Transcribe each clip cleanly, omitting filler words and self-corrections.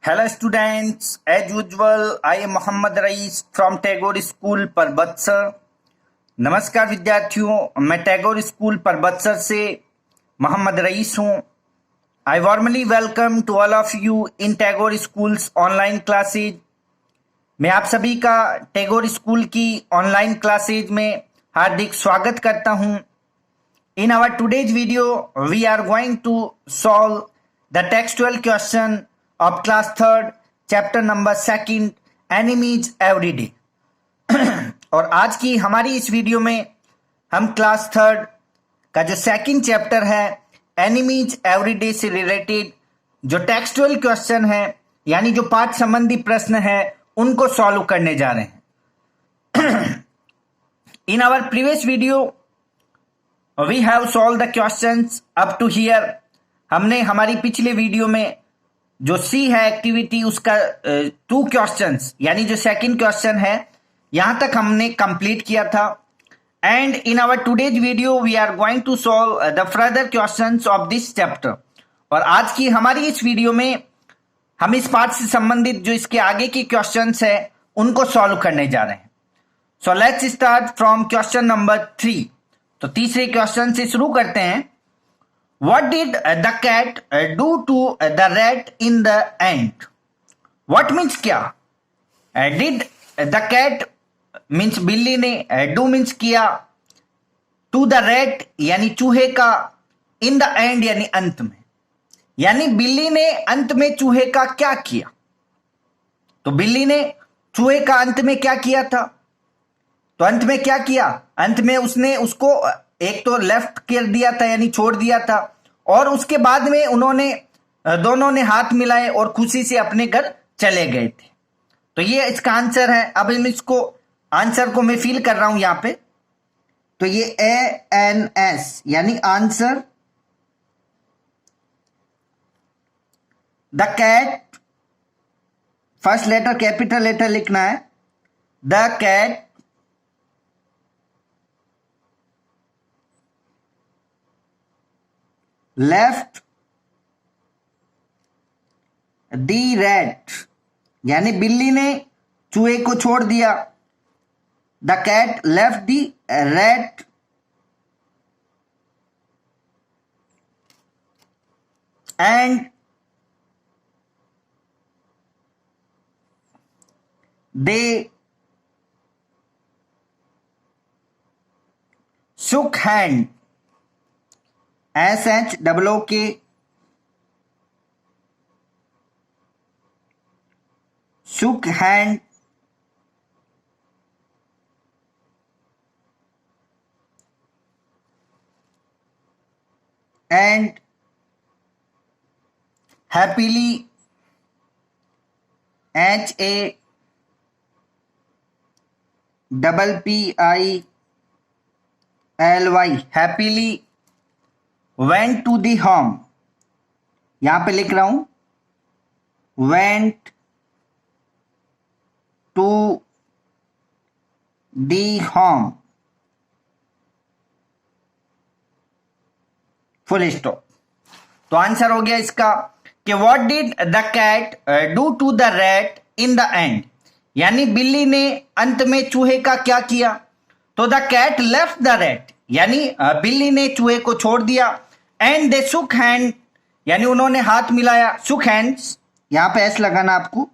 Hello students, as usual, I am Mohammad Raees from Tagore school Parbatsar. नमस्कार विद्यार्थियों, मैं Tagore school Parbatsar से मोहम्मद रईस हूँ। I warmly welcome to all of you in Tagore schools online classes. मैं आप सभी का टैगोर स्कूल की ऑनलाइन क्लासेज में हार्दिक स्वागत करता हूँ। In our today's video, we are going to solve the textual question of class 3rd, chapter number 2nd, enemies everyday. और आज की हमारी इस वीडियो में हम क्लास 3rd का जो सेकंड चैप्टर है एनिमीज एवरीडे से रिलेटेड जो टेक्सचुअल क्वेश्चन है यानी जो पाठ संबंधी प्रश्न है उनको सॉल्व करने जा रहे हैं। In our previous video we have solved the questions up to here. हमने हमारी पिछले वीडियो में जो सी है एक्टिविटी उसका 2 क्वेश्चंस यानी जो सेकंड क्वेश्चन है यहां तक हमने कंप्लीट किया था। And in our today's video we are going to solve the further questions of this chapter. और आज की हमारी इस वीडियो में हम इस पाठ से संबंधित जो इसके आगे की क्वेश्चंस है उनको सॉल्व करने जा रहे हैं। So let's start from question number 3। तो तीसरे क्वेश्चन से शुरू करते हैं। What did the cat do to the rat in the end? What means क्या? Did the cat means बिल्ली ने, do means किया, to the rat यानी चूहे का, in the end यानी अंत में, यानी बिल्ली ने अंत में चूहे का क्या किया? तो बिल्ली ने चूहे का अंत में क्या किया था? तो अंत में क्या किया? अंत में उसने उसको एक तो लेफ्ट कर दिया था यानी छोड़ दिया था और उसके बाद में उन्होंने दोनों ने हाथ मिलाए और खुशी से अपने घर चले गए थे। तो ये इसका आंसर है। अब हम इसको आंसर को मैं फिल कर रहा हूं यहां पे। तो ये ANS यानी answer. The cat first letter capital letter लिखना है। The cat left the rat यानी बिल्ली ने चूहे को छोड़ दिया। The cat left the rat and they shook hand SHOOK shook hand and happily HAPPILY happily went to the home। यहां पे लिख रहा हूं went to the home full stop. तो आंसर हो गया इसका कि what did the cat do to the rat in the end यानी बिल्ली ने अंत में चूहे का क्या किया? तो the cat left the rat यानी बिल्ली ने चूहे को छोड़ दिया। एंड दे शुक हैंड यानी उन्होंने हाथ मिलाया। शुक हैंड्स यहां पे एस लगाना आपको।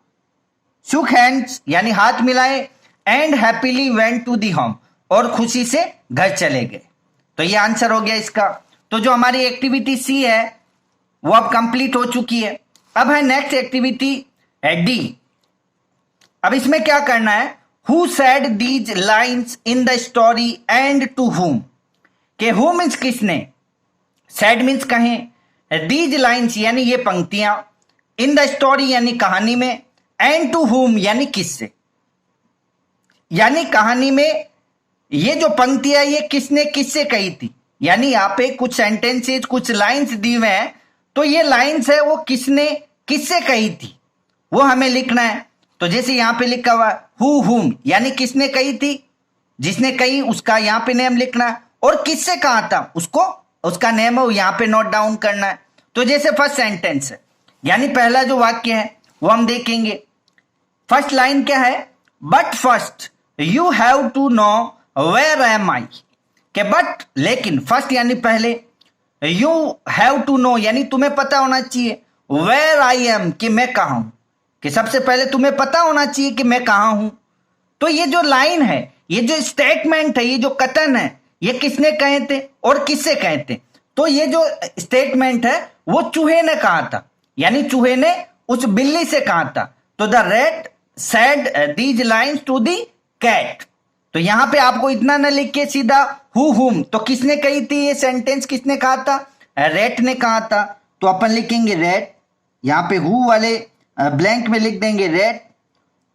शुक हैंड्स यानी हाथ मिलाए। And happily went to the home और खुशी से घर चले गए। तो ये आंसर हो गया इसका। तो जो हमारी एक्टिविटी सी है वो अब कंप्लीट हो चुकी है। अब है नेक्स्ट एक्टिविटी डी। अब इसमें क्या करना है? Who said these lines in the story and to whom. के हु मीन्स किसने, सेड मीन्स कहें, दीज लाइन्स यानी ये पंक्तियां, इन द स्टोरी यानी कहानी में, एंड टू हुम यानी किससे। यानी कहानी में ये जो पंक्तियां ये किसने किससे कही थी, यानी यहां पे कुछ सेंटेंसेस कुछ लाइन्स दी हुए हैं तो ये लाइन्स है वो किसने किससे कही थी वो हमें लिखना है। तो जैसे यहां पे लिखा हुआ हु हुम यानी किसने कही थी, जिसने कही उसका यहां पे नेम लिखना है और किससे कहा था उसको उसका नेम है वो यहां पे नोट डाउन करना है। तो जैसे फर्स्ट सेंटेंस है यानी पहला जो वाक्य है वो हम देखेंगे। फर्स्ट लाइन क्या है, but first you have to know where am I, के बट लेकिन, फर्स्ट यानी पहले, यू हैव टू नो यानी तुम्हें पता होना चाहिए, वेयर आई एम कि मैं कहा हूं, कि सबसे पहले तुम्हें पता होना चाहिए कि मैं कहा हूं। तो ये जो लाइन है, ये जो स्टेटमेंट है, ये जो कथन है, ये किसने कहे थे और किससे कहे थे? तो ये जो स्टेटमेंट है वो चूहे ने कहा था, यानी चूहे ने उस बिल्ली से कहा था। तो the rat said these lines to the cat. तो यहां पे आपको इतना न लिख के सीधा हुम, तो किसने कही थी ये सेंटेंस, किसने कहा था? रैट ने कहा था। तो अपन लिखेंगे रैट, यहां पे हु वाले ब्लैंक में लिख देंगे रैट,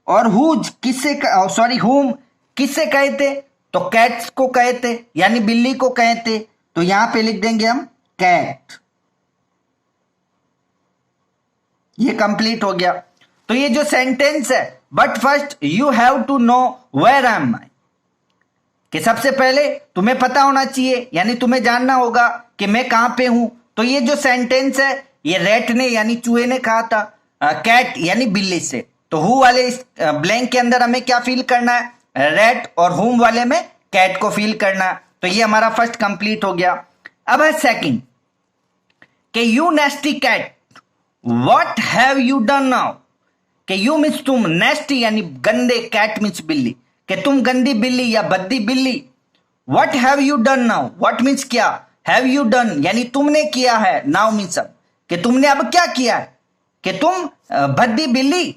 और हुज किससे, सॉरी हुम किससे कहे थे? तो कैट्स को कहे थे, यानी बिल्ली को कहे थे। तो यहां पे लिख देंगे हम कैट। ये कंप्लीट हो गया। तो ये जो सेंटेंस है, but first you have to know where am I, कि सबसे पहले तुम्हें पता होना चाहिए, यानी तुम्हें जानना होगा कि मैं कहां पे हूं। तो ये जो सेंटेंस है, ये रैट ने यानी चूहे ने कहा था कैट यानी बिल्ली से। तो हु वाले ब्लैंक के अंदर हमें क्या फील करना है? रैट, और हुम वाले में कैट को फील करना है। तो ये हमारा फर्स्ट कंप्लीट हो गया। अब है सेकंड, कि you nasty cat what have you done now, कि यू मीन्स तुम, नेस्टी यानी गंदे, कैट मीन्स बिल्ली, कि तुम गंदी बिल्ली या भद्दी बिल्ली। What have you done now, what means क्या, हैव यू डन यानी तुमने किया है, नाउ मीन्स अब, कि तुमने अब क्या किया है, कि तुम भद्दी बिल्ली,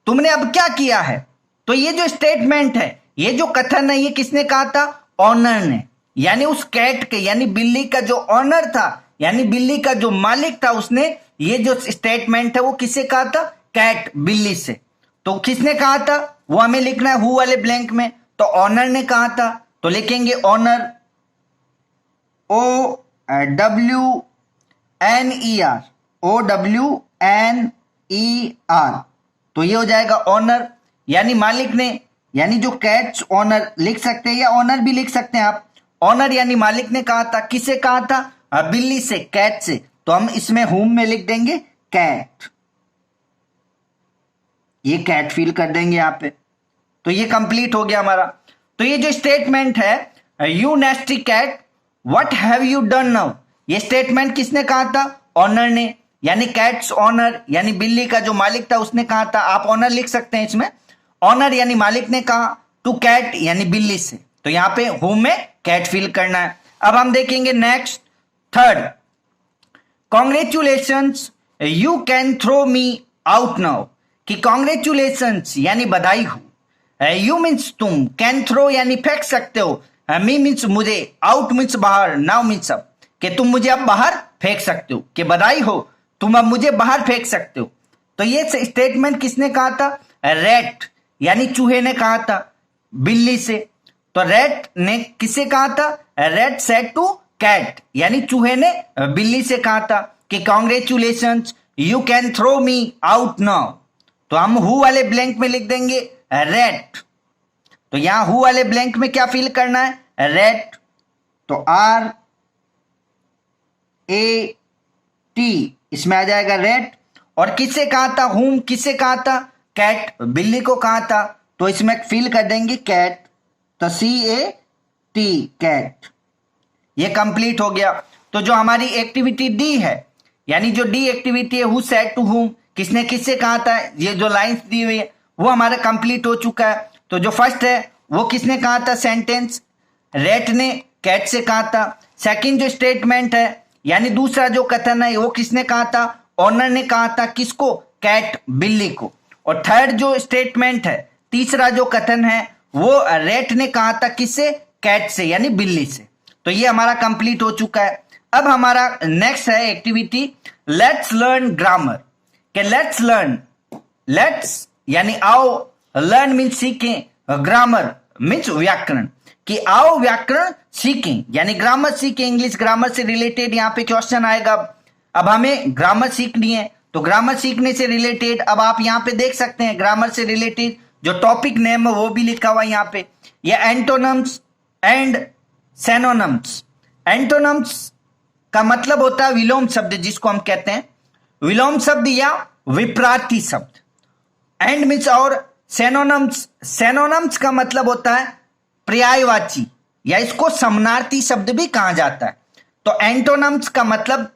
तुमने अब क्या किया है। तो ये जो स्टेटमेंट है, ये जो कथन है, ये किसने कहा था? ऑनर ने, यानी उस कैट के, यानी बिल्ली का जो ऑनर था, यानी बिल्ली का जो मालिक था, उसने ये जो स्टेटमेंट है वो किससे कहा था? कैट, बिल्ली से। तो किसने कहा था वो हमें लिखना है हु वाले ब्लैंक में। तो ऑनर ने कहा था, तो लिखेंगे ऑनर, OWNER, OWNER। तो ये हो जाएगा ऑनर, यानी मालिक ने, यानी जो कैट्स ओनर लिख सकते हैं या ऑनर भी लिख सकते हैं आप। ऑनर यानी मालिक ने कहा था, किसे कहा था? बिल्ली से, कैट से। तो हम इसमें हुम में लिख देंगे कैट, ये कैट फील कर देंगे यहां पे। तो ये कंप्लीट हो गया हमारा। तो ये जो स्टेटमेंट है, you nasty cat what have you done now, ये स्टेटमेंट किसने कहा था? ऑनर ने, यानी कैट्स ऑनर, यानी बिल्ली का जो मालिक था उसने कहा था। आप ऑनर लिख सकते हैं इसमें, ऑनर यानी मालिक ने कहा टू कैट यानी बिल्ली से। तो यहां पे होम में कैट फील करना है। अब हम देखेंगे next, third, congratulations you can throw me out now, कि कॉन्ग्रेचुलेशंस यानी बधाई हो, यू मीन्स तुम, कैन थ्रो यानी फेंक सकते हो, मी मीन्स मुझे, आउट मीन्स बाहर, नाउ मीन्स अब, कि तुम मुझे अब बाहर फेंक सकते हो, कि बधाई हो तुम अब मुझे बाहर फेंक सकते हो। तो ये स्टेटमेंट किसने कहा था? रैट यानी चूहे ने कहा था बिल्ली से। तो रैट ने किससे कहा था? रैट सेड टू कैट, यानी चूहे ने बिल्ली से कहा था कि congratulations you can throw me out now. तो हम हु वाले ब्लैंक में लिख देंगे रैट। तो यहां हु वाले ब्लैंक में क्या फील करना है? रैट। तो RAT इसमें आ जाएगा रैट। और किससे कहा था? हुम किससे कहा था? कैट, बिल्ली को कहा था। तो इसमें फील कर देंगे कैट, तो CAT कैट। ये कंप्लीट हो गया। तो जो हमारी एक्टिविटी डी है, यानी जो डी एक्टिविटी है, हु सेड टू हुम, किसने किससे कहा था, ये जो लाइंस दी हुई है वो हमारा कंप्लीट हो चुका है। तो जो फर्स्ट है वो किसने कहा था सेंटेंस? रैट ने कैट से कहा था। सेकंड जो स्टेटमेंट है यानी दूसरा जो कथन है वो किसने कहा था? ऑनर ने कहा था। किसको? कैट, बिल्ली को। और थर्ड जो स्टेटमेंट है, तीसरा जो कथन है वो रैट ने कहा था। किससे? कैट से, यानी बिल्ली से। तो ये हमारा कंप्लीट हो चुका है। अब हमारा नेक्स्ट है एक्टिविटी लेट्स लर्न ग्रामर। के लेट्स लर्न, लेट्स यानी आओ, लर्न मीन्स सीखें, ग्रामर मीन्स व्याकरण, कि आओ व्याकरण सीखें, यानी ग्रामर सीखें। इंग्लिश ग्रामर से रिलेटेड यहाँ पे क्वेश्चन आएगा। अब हमें ग्रामर सीखनी है, तो ग्रामर सीखने से रिलेटेड अब आप यहाँ पे देख सकते हैं ग्रामर से रिलेटेड जो टॉपिक नेम है वो भी लिखा हुआ है यहाँ पे। ये एंटोनम्स एंड सिनोनिम्स। एंटोनम्स का मतलब होता है विलोम शब्द, जिसको हम कहते हैं विलोम शब्द या विपरीत शब्द। एंड मीन्स और सेनोनम्स, सेनोनम्स का मतलब होता है पर्यायवाची या इसको समानार्थी शब्द भी कहा जाता है। तो एंटोनम्स का मतलब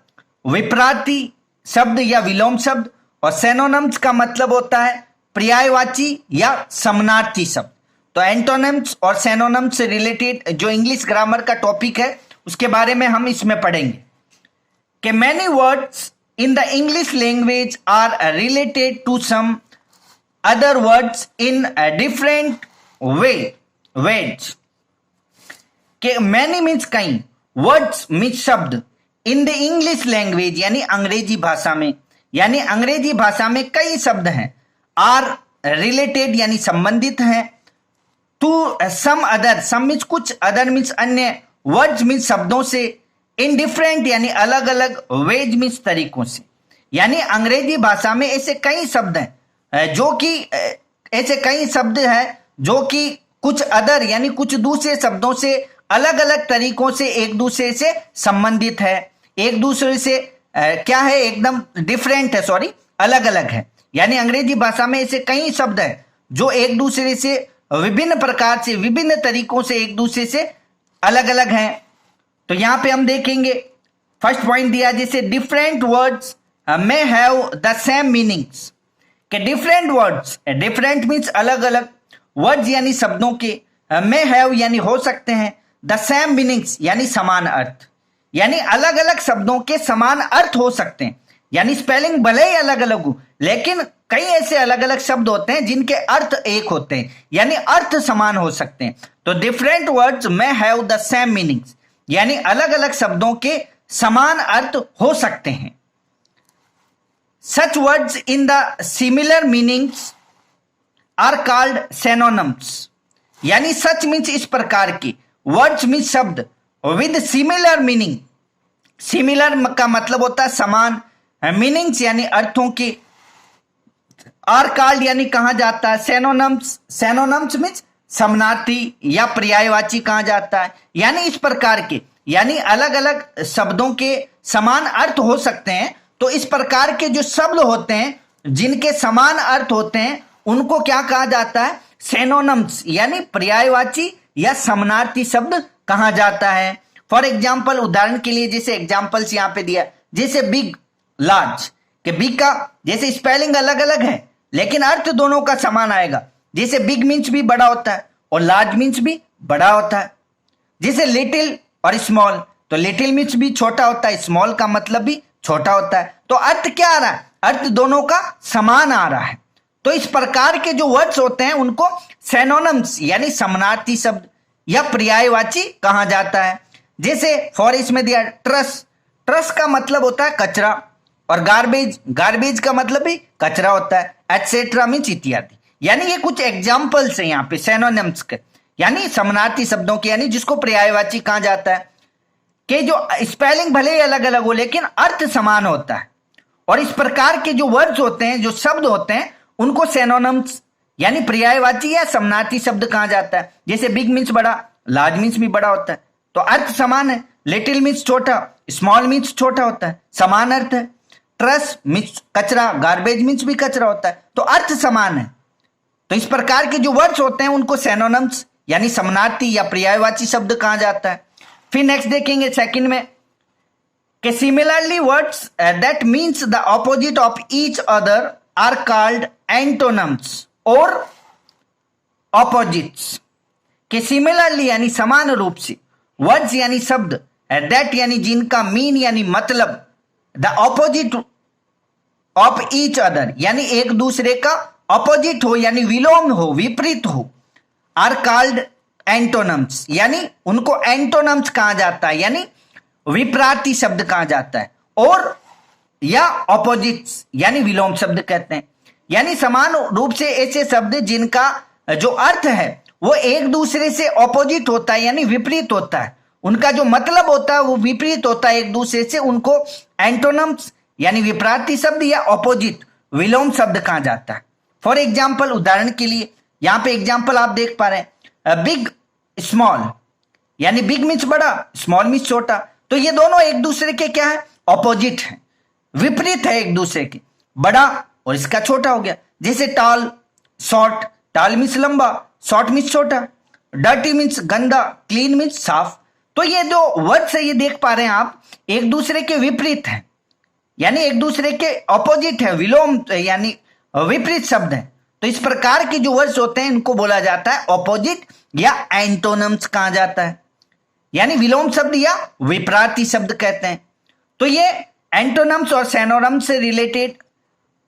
विपरीती शब्द या विलोम शब्द, और सेनोनम्स का मतलब होता है पर्यायवाची या समानार्थी शब्द। तो एंटोनम्स और सेनोनम्स से रिलेटेड जो इंग्लिश ग्रामर का टॉपिक है उसके बारे में हम इसमें पढ़ेंगे कि many words in the English language are related to some other words in different ways. कि मैनी मीन्स कई, वर्ड्स मीन्स शब्द, इन द इंग्लिश लैंग्वेज यानी अंग्रेजी भाषा में, यानी अंग्रेजी भाषा में कई शब्द हैं, आर रिलेटेड यानी संबंधित हैं, to some other, some means कुछ, अदर मीन्स अन्य, वर्ड्स मीन्स शब्दों से, इन डिफरेंट यानी अलग अलग, वेज मीन्स तरीकों से। यानी अंग्रेजी भाषा में ऐसे कई शब्द हैं जो कि ऐसे कई शब्द हैं जो कि कुछ अदर यानी कुछ दूसरे शब्दों से अलग अलग तरीकों से एक दूसरे से संबंधित है, एक दूसरे से क्या है, एकदम डिफरेंट है, सॉरी अलग अलग है। यानी अंग्रेजी भाषा में ऐसे कई शब्द हैं जो एक दूसरे से विभिन्न प्रकार से, विभिन्न तरीकों से एक दूसरे से अलग अलग हैं। तो यहां पे हम देखेंगे फर्स्ट पॉइंट दिया जैसे different words may have the same meanings. के डिफरेंट वर्ड्स, डिफरेंट मीन्स अलग अलग, वर्ड्स यानी शब्दों के, मे हैव यानी हो सकते हैं, द सेम मीनिंग्स यानी समान अर्थ, यानी अलग अलग शब्दों के समान अर्थ हो सकते हैं। यानी स्पेलिंग भले ही अलग अलग हो लेकिन कई ऐसे अलग अलग शब्द होते हैं जिनके अर्थ एक होते हैं, यानी अर्थ समान हो सकते हैं। तो different words may have the same meanings यानी अलग अलग शब्दों के समान अर्थ हो सकते हैं। Such words in the similar meanings are called synonyms. यानी सच मीन्स इस प्रकार के, वर्ड्स मीन्स शब्द, विद सिमिलर मीनिंग, सिमिलर का मतलब होता है समान, मीनिंग्स यानी अर्थों के, आर कॉल्ड यानी कहा जाता है सेनोनम्स, सेनोनम्स मीन्स समानार्थी या पर्यायवाची कहा जाता है। यानी इस प्रकार के, यानी अलग अलग शब्दों के समान अर्थ हो सकते हैं। तो इस प्रकार के जो शब्द होते हैं जिनके समान अर्थ होते हैं उनको क्या कहा जाता है, सेनोनम्स यानी पर्यायवाची या समानार्थी शब्द कहा जाता है। फॉर एग्जाम्पल, उदाहरण के लिए जैसे एग्जाम्पल्स यहां पे दिया, जैसे बिग, लार्ज, के बिग का जैसे स्पेलिंग अलग अलग है लेकिन अर्थ दोनों का समान आएगा। जैसे बिग मीन्स भी बड़ा होता है और लार्ज मीन्स भी बड़ा होता है। जैसे लिटिल और स्मॉल, तो लिटिल मीन्स भी छोटा होता है, स्मॉल का मतलब भी छोटा होता है। तो अर्थ क्या आ रहा है, अर्थ दोनों का समान आ रहा है। तो इस प्रकार के जो वर्ड्स होते हैं उनको सेनोनम्स यानी समानार्थी शब्द या पर्यायवाची कहा जाता है। जैसे फॉर इसमें दिया ट्रस, ट्रस का मतलब होता है कचरा, और गार्बेज, गार्बेज का मतलब भी कचरा होता है, एटसेट्रा मीन्स इत्यादि। यानी ये कुछ एग्जाम्पल्स हैं यहाँ पे सेनोनिम्स के, यानी समानार्थी शब्दों के, यानी जिसको पर्यायवाची कहा जाता है, कि जो स्पेलिंग भले ही अलग अलग हो लेकिन अर्थ समान होता है। और इस प्रकार के जो वर्ड्स होते हैं, जो शब्द होते हैं, उनको सेनोनिम्स यानी पर्यायवाची या समानार्थी शब्द कहा जाता है। जैसे बिग मीन्स बड़ा, लार्ज मीन्स भी बड़ा होता है, तो अर्थ समान है। लिटिल मीन्स छोटा, स्मॉल मीन्स छोटा होता है, समान अर्थ है। ट्रस मीन्स कचरा, गार्बेज मीन्स भी कचरा होता है, तो अर्थ समान है। तो इस प्रकार के जो वर्ड्स होते हैं उनको सेनोनिम्स यानी समानार्थी या पर्यायवाची शब्द कहा जाता है। फिर नेक्स्ट देखेंगे सेकंड में कि similarly words that means the opposite of each other are called antonyms और ऑपोजिट्स। कि सिमिलरली यानी समान रूप से, वर्ड्स यानी शब्द, दैट यानी जिनका, मीन यानी मतलब, the opposite of each other यानी एक दूसरे का ऑपोजिट हो यानी विलोम हो, विपरीत हो, आर कॉल्ड एंटोनम्स यानी उनको एंटोनम्स कहा जाता है, यानी विपरीती शब्द कहा जाता है, और या ऑपोजिट्स यानी विलोम शब्द कहते हैं। यानी समान रूप से ऐसे शब्द जिनका जो अर्थ है वो एक दूसरे से ऑपोजिट होता है यानी विपरीत होता है, उनका जो मतलब होता है वो विपरीत होता है एक दूसरे से, उनको एंटोनम्स यानी विपरीती शब्द या ऑपोजिट विलोम शब्द कहा जाता है। फॉर एग्जाम्पल, उदाहरण के लिए यहां पे एग्जाम्पल आप देख पा रहे हैं, बिग स्मॉल, यानी बिग मीन्स बड़ा, स्मॉल मीन्स छोटा। तो ये दोनों एक दूसरे के क्या है, ऑपोजिट है, विपरीत है एक दूसरे के। बड़ा और इसका छोटा हो गया। जैसे टॉल, शॉर्ट, टॉल मीन्स लंबा, शॉर्ट मीन्स छोटा, डर्टी मीन्स गंदा, क्लीन मीन्स साफ। तो ये जो वर्ड्स है ये देख पा रहे हैं आप, एक दूसरे के विपरीत हैं, यानी एक दूसरे के ऑपोजिट है, विलोम यानी विपरीत शब्द है। तो इस प्रकार के जो वर्ड्स होते हैं इनको बोला जाता है ऑपोजिट या एंटोनिम्स कहा जाता है, यानी विलोम शब्द या विपरीत शब्द कहते हैं। तो ये एंटोनिम्स और सिनोनिम्स से रिलेटेड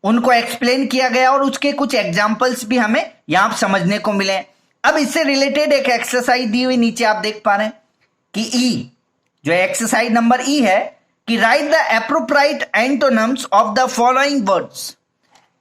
उनको एक्सप्लेन किया गया और उसके कुछ एग्जाम्पल्स भी हमें यहां समझने को मिले। अब इससे रिलेटेड एक एक्सरसाइज दी हुई नीचे आप देख पा रहे हैं कि ई, जो एक्सरसाइज नंबर ई है कि write the appropriate antonyms of the following words.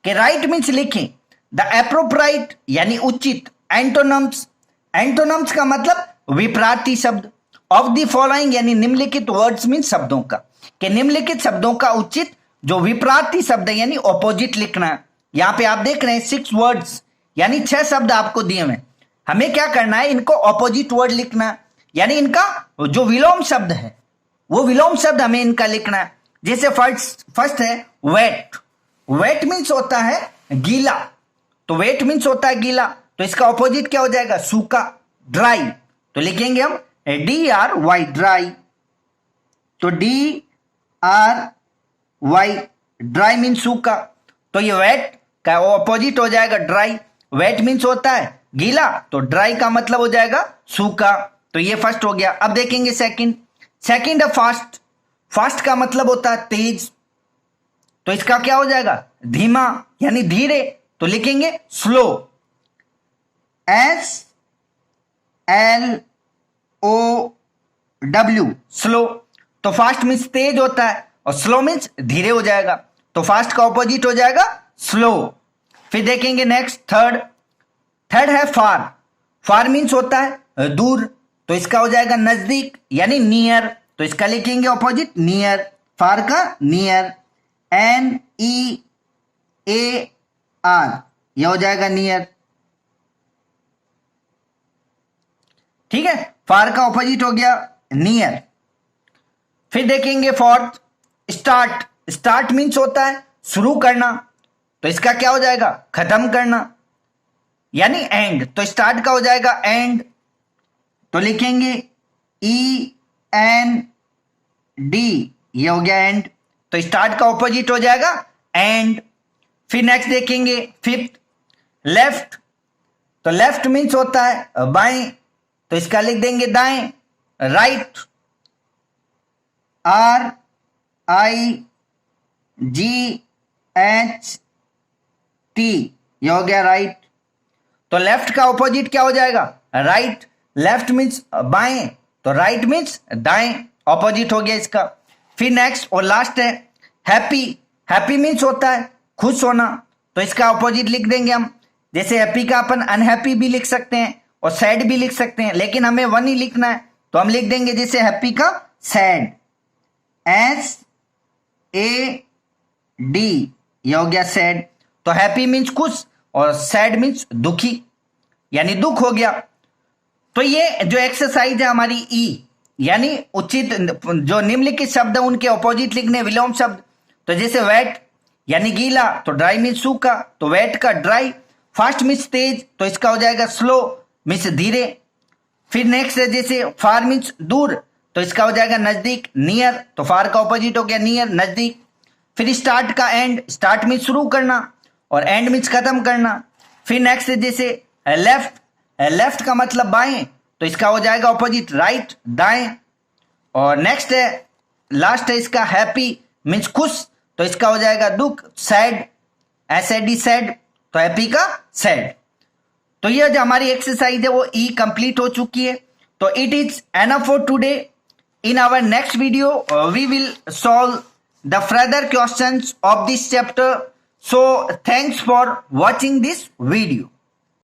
कि राइट मीन्स लिखें, द एप्रोप्राइट यानी उचित, एंटोनिम्स, एंटोनिम्स का मतलब विपरीत शब्द, ऑफ द फॉलोइंग यानी निम्नलिखित वर्ड्स मीन्स शब्दों का, कि निम्नलिखित शब्दों का उचित जो विपरीत शब्द है यानी ऑपोजिट लिखना है। यहां पे आप देख रहे हैं 6 वर्ड्स यानी 6 शब्द आपको दिए हुए, हमें क्या करना है, इनको ऑपोजिट वर्ड लिखना है, यानी इनका जो विलोम शब्द है वो विलोम शब्द हमें इनका लिखना है। जैसे फर्स्ट है वेट, वेट मीन्स होता है गीला, तो वेट मीन्स होता है गीला, तो इसका ऑपोजिट क्या हो जाएगा, सूखा, ड्राई। तो लिखेंगे हम DRY, ड्राई। तो DRY, ड्राई मीन्स सूखा, तो ये वेट का ऑपोजिट हो जाएगा ड्राई। वेट मीन्स होता है गीला, तो ड्राई का मतलब हो जाएगा सूखा। तो ये फर्स्ट हो गया। अब देखेंगे सेकंड है फास्ट, फास्ट का मतलब होता है तेज, तो इसका क्या हो जाएगा, धीमा यानी धीरे, तो लिखेंगे स्लो, SLOW, स्लो। तो फास्ट मीन्स तेज होता है और स्लो मीन्स धीरे हो जाएगा, तो फास्ट का ऑपोजिट हो जाएगा स्लो। फिर देखेंगे नेक्स्ट थर्ड है फार, फार मीन्स होता है दूर, तो इसका हो जाएगा नजदीक यानी नियर, तो इसका लिखेंगे ऑपोजिट नियर, फार का नियर, NEAR, यह हो जाएगा नियर। ठीक है, फार का ऑपोजिट हो गया नियर। फिर देखेंगे फोर्थ स्टार्ट, स्टार्ट मीन्स होता है शुरू करना, तो इसका क्या हो जाएगा, खत्म करना यानी एंड, तो स्टार्ट का हो जाएगा एंड, तो लिखेंगे END, ये हो गया एंड, तो स्टार्ट का ऑपोजिट हो जाएगा एंड। फिर नेक्स्ट देखेंगे फिफ्थ लेफ्ट, तो लेफ्ट मीन्स होता है बाएं, तो इसका लिख देंगे दाएं, राइट, RIGHT, ये हो गया राइट। तो लेफ्ट का ऑपोजिट क्या हो जाएगा, राइट, लेफ्ट मीन्स बाएं, तो राइट मीन्स दाएं, ऑपोजिट हो गया इसका। फिर नेक्स्ट और लास्ट है हैप्पी, हैप्पी मीन्स होता है खुश होना, तो इसका ऑपोजिट लिख देंगे हम। जैसे हैप्पी का अपन अनहैप्पी भी लिख सकते हैं और सैड भी लिख सकते हैं, लेकिन हमें वन ही लिखना है, तो हम लिख देंगे जैसे हैप्पी का सैड, SAD, ये हो गया सैड। तो हैप्पी मीन्स खुश और सैड मीन्स दुखी यानी दुख हो गया। तो ये जो एक्सरसाइज है हमारी ई, यानी उचित जो निम्नलिखित शब्द है उनके ऑपोजिट लिखने विलोम शब्द। तो जैसे वेट यानी गीला, तो ड्राई मीन्स सूखा, तो वेट का ड्राई। फास्ट मीन्स तेज, तो इसका हो जाएगा स्लो मीन्स धीरे। फिर नेक्स्ट है जैसे फार मीन्स दूर, तो इसका हो जाएगा नजदीक, नियर, तो फार का ऑपोजिट हो गया नियर, नजदीक। फिर स्टार्ट का एंड, स्टार्ट मीन्स शुरू करना और एंड मीन्स खत्म करना। फिर नेक्स्ट है जैसे लेफ्ट, लेफ्ट का मतलब बाएं, तो इसका हो जाएगा ऑपोजिट राइट, दाएं। और नेक्स्ट है लास्ट है इसका हैप्पी मीन्स खुश, तो इसका हो जाएगा दुख, सैड, SAD सैड, तो हैप्पी का सैड। तो ये जो हमारी एक्सरसाइज है वो ई कंप्लीट हो चुकी है। तो it is enough for today. In our next video we will solve the further questions of this chapter. So thanks for watching this video.